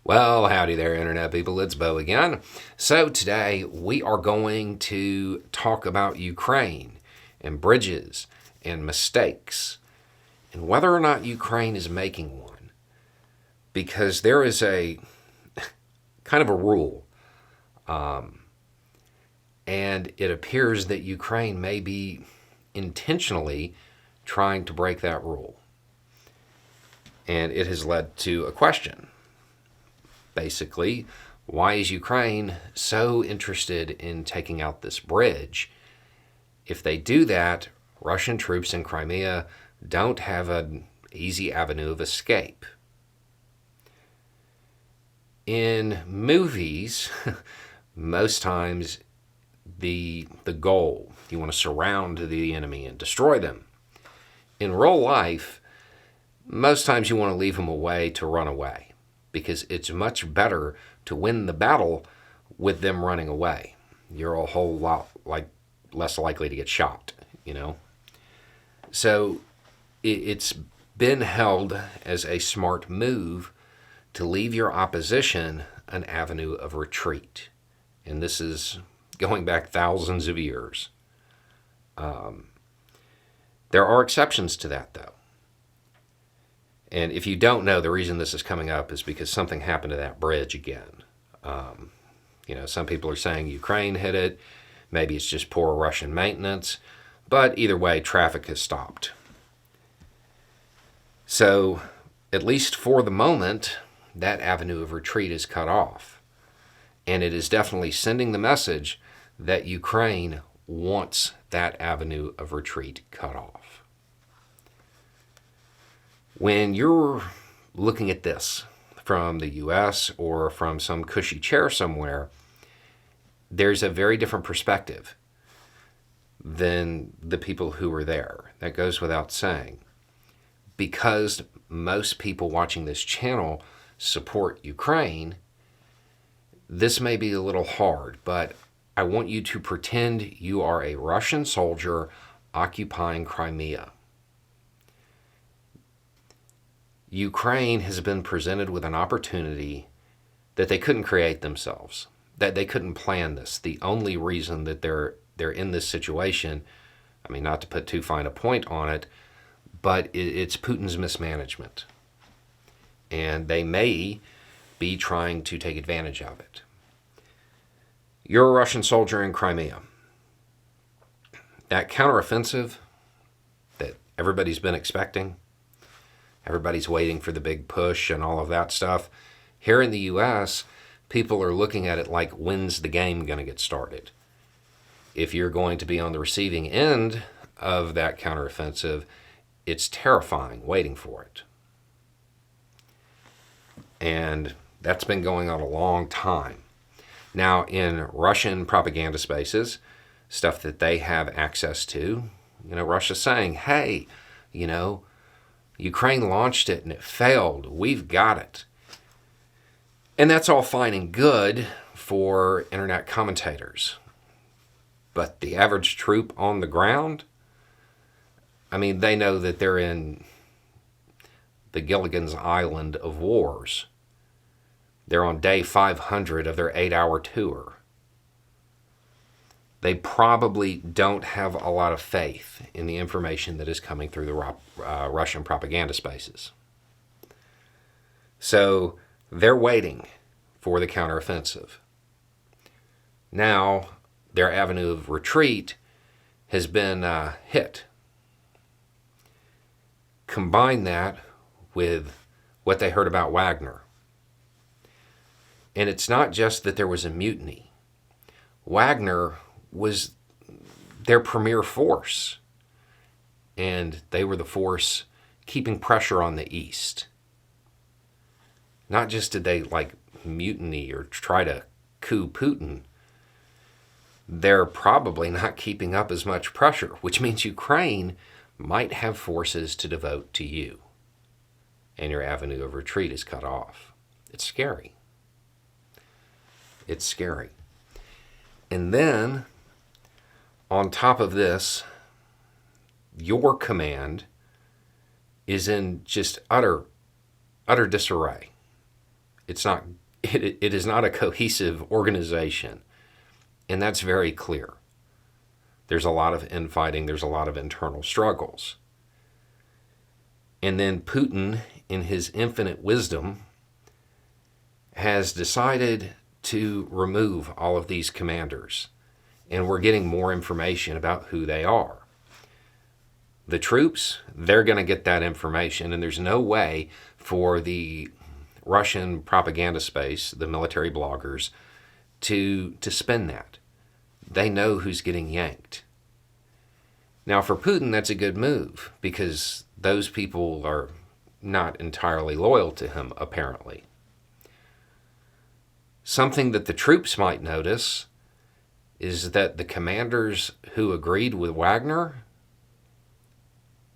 Well, howdy there, Internet people. It's Bo again. So, today we are going to talk about Ukraine and bridges and mistakes and whether or not Ukraine is making one. Because there is a kind of a rule, and it appears that Ukraine may be intentionally trying to break that rule. And it has led to a question. Basically, why is Ukraine so interested in taking out this bridge? If they do that, Russian troops in Crimea don't have an easy avenue of escape. In movies, most times the goal, you want to surround the enemy and destroy them. In real life, most times you want to leave them away to run away, because it's much better to win the battle with them running away. You're a whole lot less likely to get shot, you know? So it's been held as a smart move to leave your opposition an avenue of retreat. And this is going back thousands of years. There are exceptions to that, though. And if you don't know, the reason this is coming up is because something happened to that bridge again. Some people are saying Ukraine hit it. Maybe it's just poor Russian maintenance. But either way, traffic has stopped. So, at least for the moment, that avenue of retreat is cut off. And it is definitely sending the message that Ukraine wants that avenue of retreat cut off. When you're looking at this from the US or from some cushy chair somewhere, there's a very different perspective than the people who were there. That goes without saying. Because most people watching this channel support Ukraine, this may be a little hard, but I want you to pretend you are a Russian soldier occupying Crimea. Ukraine has been presented with an opportunity that they couldn't create themselves, that they couldn't plan this. The only reason that they're in this situation, I mean, not to put too fine a point on it, but it's Putin's mismanagement. And they may be trying to take advantage of it. You're a Russian soldier in Crimea. That counteroffensive that everybody's been expecting, everybody's waiting for the big push and all of that stuff. Here in the U.S., people are looking at it like, when's the game going to get started? If you're going to be on the receiving end of that counteroffensive, it's terrifying waiting for it. And that's been going on a long time. Now, in Russian propaganda spaces, stuff that they have access to, Russia's saying, hey, Ukraine launched it and it failed. We've got it. And that's all fine and good for internet commentators. But the average troop on the ground, they know that they're in the Gilligan's Island of wars. They're on day 500 of their 8-hour tour. They probably don't have a lot of faith in the information that is coming through the Russian propaganda spaces. So they're waiting for the counteroffensive. Now, their avenue of retreat has been hit. Combine that with what they heard about Wagner. And it's not just that there was a mutiny. Wagner was their premier force. And they were the force keeping pressure on the East. Not just did they mutiny or try to coup Putin, they're probably not keeping up as much pressure, which means Ukraine might have forces to devote to you. And your avenue of retreat is cut off. It's scary. It's scary. And then, on top of this, your command is in just utter disarray. It's not. It is not a cohesive organization, and that's very clear. There's a lot of infighting. There's a lot of internal struggles. And then Putin, in his infinite wisdom, has decided to remove all of these commanders. And we're getting more information about who they are. The troops, they're going to get that information, and there's no way for the Russian propaganda space, the military bloggers, to spin that. They know who's getting yanked. Now, for Putin, that's a good move, because those people are not entirely loyal to him, apparently. Something that the troops might notice is that the commanders who agreed with Wagner,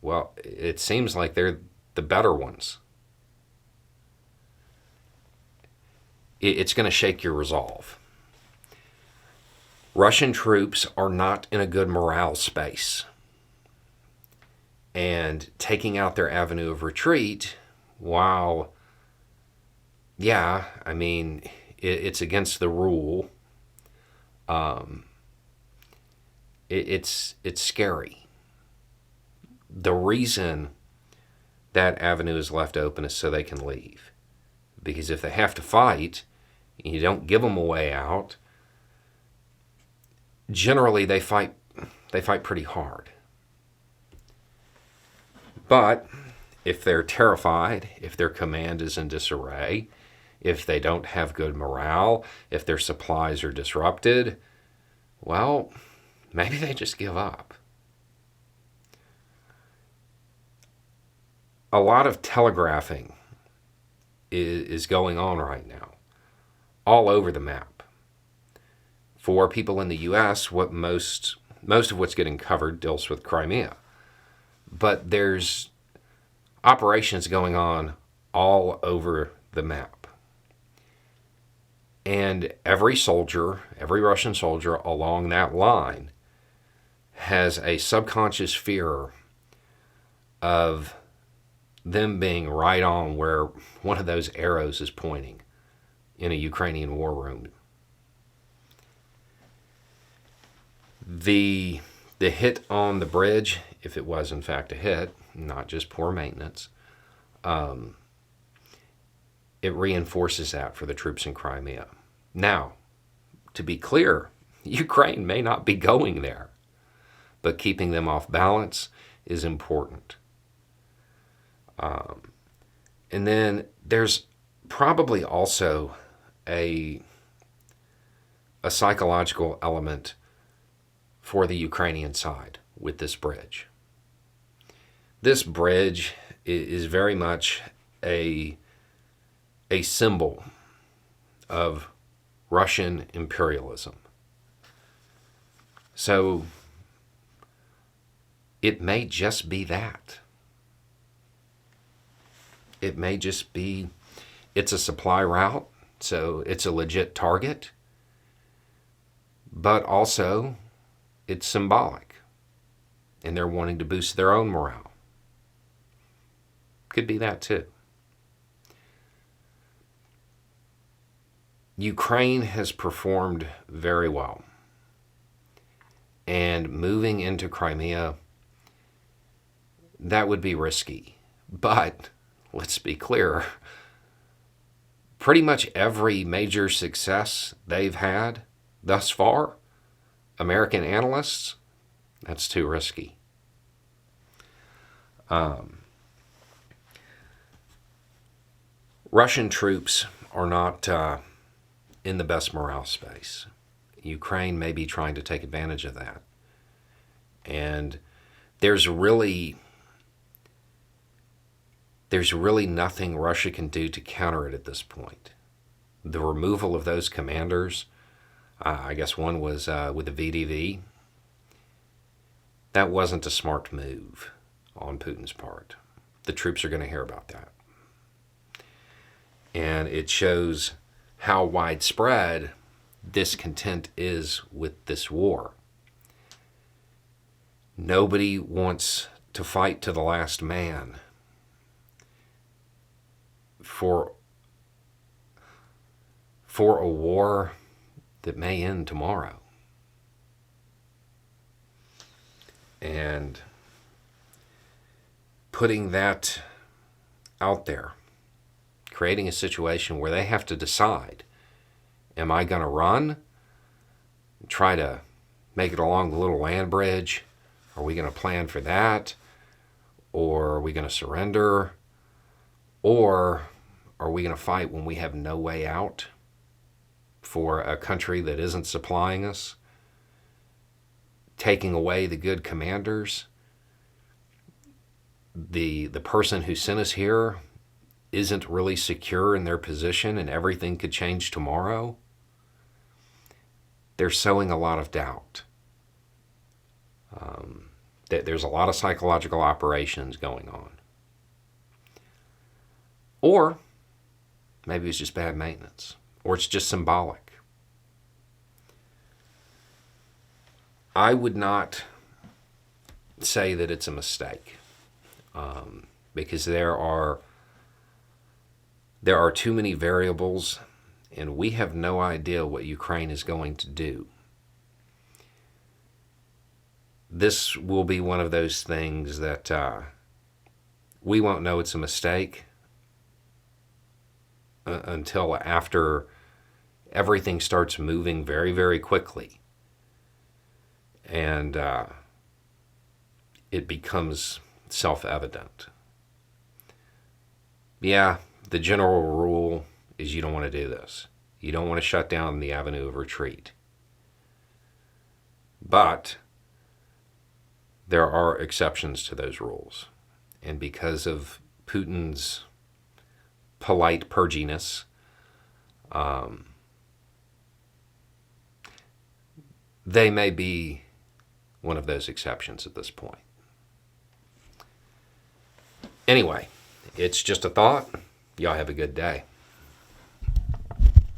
well, it seems like they're the better ones. It's going to shake your resolve. Russian troops are not in a good morale space. And taking out their avenue of retreat, while, yeah, I mean, it's against the rule, it's scary. The reason that avenue is left open is so they can leave. Because if they have to fight, and you don't give them a way out, generally they fight pretty hard. But if they're terrified, if their command is in disarray, if they don't have good morale, if their supplies are disrupted, well, maybe they just give up. A lot of telegraphing is going on right now, all over the map. For people in the U.S., what most of what's getting covered deals with Crimea. But there's operations going on all over the map. And every Russian soldier along that line has a subconscious fear of them being right on where one of those arrows is pointing in a Ukrainian war room. The hit on the bridge, if it was in fact a hit, not just poor maintenance, it reinforces that for the troops in Crimea. Now, to be clear, Ukraine may not be going there, but keeping them off balance is important. And then there's probably also a psychological element for the Ukrainian side with this bridge. This bridge is very much a symbol of Russian imperialism. So it may just be that. It may just be, it's a supply route, so it's a legit target, but also it's symbolic, and they're wanting to boost their own morale. Could be that too. Ukraine has performed very well, and moving into Crimea, that would be risky. But let's be clear, pretty much every major success they've had thus far, American analysts, that's too risky. Russian troops are not in the best morale space. Ukraine may be trying to take advantage of that. And there's really nothing Russia can do to counter it at this point. The removal of those commanders, I guess one was with the VDV, that wasn't a smart move on Putin's part. The troops are going to hear about that. And it shows how widespread discontent is with this war. Nobody wants to fight to the last man for for a war that may end tomorrow. And putting that out there, creating a situation where they have to decide, am I going to run, try to make it along the little land bridge? Are we going to plan for that? Or are we going to surrender? Or are we going to fight when we have no way out for a country that isn't supplying us, taking away the good commanders? The person who sent us here isn't really secure in their position and everything could change tomorrow. They're sowing a lot of doubt. There's a lot of psychological operations going on. Or maybe it's just bad maintenance, or it's just symbolic. I would not say that it's a mistake, because there are too many variables, and we have no idea what Ukraine is going to do. This will be one of those things that we won't know it's a mistake until after everything starts moving very, very quickly. And it becomes self-evident. Yeah, the general rule is you don't want to do this. You don't want to shut down the avenue of retreat. But there are exceptions to those rules. And because of Putin's polite purginess, they may be one of those exceptions at this point. Anyway, it's just a thought. Y'all have a good day.